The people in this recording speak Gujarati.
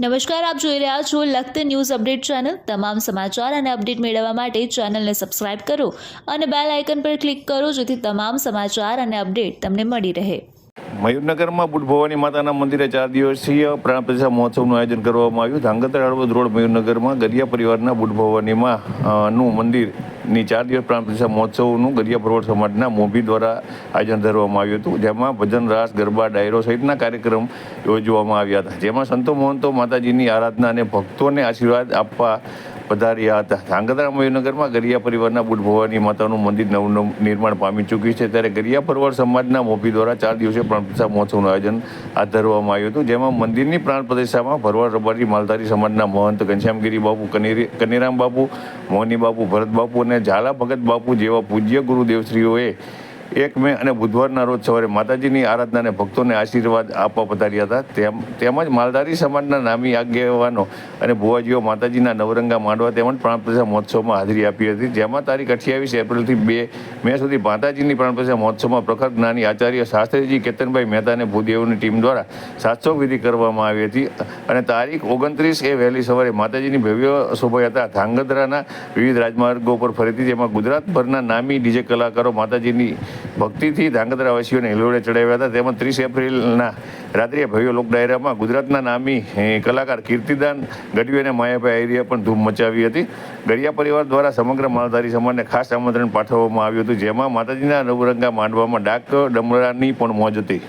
નમસ્કાર, આપ જોઈ રહ્યા છો લખત ન્યૂઝ અપડેટ ચેનલ। તમામ સમાચાર અને અપડેટ મેળવવા માટે ચેનલને સબસ્ક્રાઇબ કરો અને બેલ આઇકન પર ક્લિક કરો જેથી તમામ સમાચાર અને અપડેટ તમને મળી રહે। મયુરનગરમાં બુટ ભવાની માતાના મંદિરે 4 દિવસીય પ્રાણ પ્રતિષ્ઠા મહોત્સવનું આયોજન કરવામાં આવ્યું। ધાંગધ્રા હળવદ રોડ મયુરનગરમાં ગરિયા પરિવારના બુટ ભવાનીમાં નું મંદિરની 4 દિવસ પ્રાણ પ્રતિષ્ઠા મહોત્સવનું ગરિયા પરોઢ સમાજના મોભી દ્વારા આયોજન કરવામાં આવ્યું હતું, જેમાં ભજન, રાસ, ગરબા, ડાયરો સહિતના કાર્યક્રમ યોજવામાં આવ્યા હતા, જેમાં સંતો મહંતો માતાજીની આરાધના અને ભક્તોને આશીર્વાદ આપવા પધાર્યા હતા। ધાંગધ્રા મયુરનગરમાં ગરિયા પરિવારના બુટ ભવાની માતાનું મંદિર નવું નિર્માણ પામી ચૂક્યું છે, ત્યારે ગરિયા પરિવાર સમાજના મોભી દ્વારા 4 દિવસીય પ્રાણ પ્રતિષ્ઠા મહોત્સવનું આયોજન હાથ ધરવામાં આવ્યું હતું, જેમાં મંદિરની પ્રાણ પ્રતિષ્ઠામાં ભરવાડ રબારી માલધારી સમાજના મહંત ઘનશ્યામગીરી બાપુ, કનીરામ બાપુ, મોહની બાપુ, ભરત બાપુ અને ઝાલા ભગત બાપુ જેવા પૂજ્ય ગુરુદેવશ્રીઓએ 1 મે અને બુધવારના રોજ સવારે માતાજીની આરાધના અને ભક્તોને આશીર્વાદ આપવા પધાર્યા હતા। તેમજ માલધારી સમાજના નામી આગેવાનો અને ભુવાજીઓ માતાજીના નવરંગા માંડવા તેમજ પ્રાણ પ્રતિષ્ઠા મહોત્સવમાં હાજરી આપી હતી, જેમાં તારીખ 28 એપ્રિલથી 2 મે સુધી માતાજીની પ્રાણ પ્રતિષ્ઠા મહોત્સવમાં પ્રખર જ્ઞાની આચાર્ય શાસ્ત્રીજી કેતનભાઈ મહેતા અને ભૂદેવની ટીમ દ્વારા સાતસો વિધિ કરવામાં આવી હતી અને તારીખ 29 વહેલી સવારે માતાજીની ભવ્ય શોભાયાત્રા ધાંગધ્રાના વિવિધ રાજમાર્ગો પર ફરી હતી, જેમાં ગુજરાતભરના નામી ડીજે કલાકારો માતાજીની ભક્તિથી ધાંગધ્રાવાસીઓને હિલોડે ચડાવ્યા હતા। તેમજ 30 એપ્રિલના રાત્રિએ ભવ્ય લોક ડાયરામાં ગુજરાતના નામી કલાકાર કીર્તિદાન ગઢવી અને માયાભાઈ આહિરે પણ ધૂમ મચાવી હતી। ગરિયા પરિવાર દ્વારા સમગ્ર માલધારી સમાજને ખાસ આમંત્રણ પાઠવવામાં આવ્યું હતું, જેમાં માતાજીના નવરંગા માંડવામાં ડાક ડમરાની પણ મોજ હતી।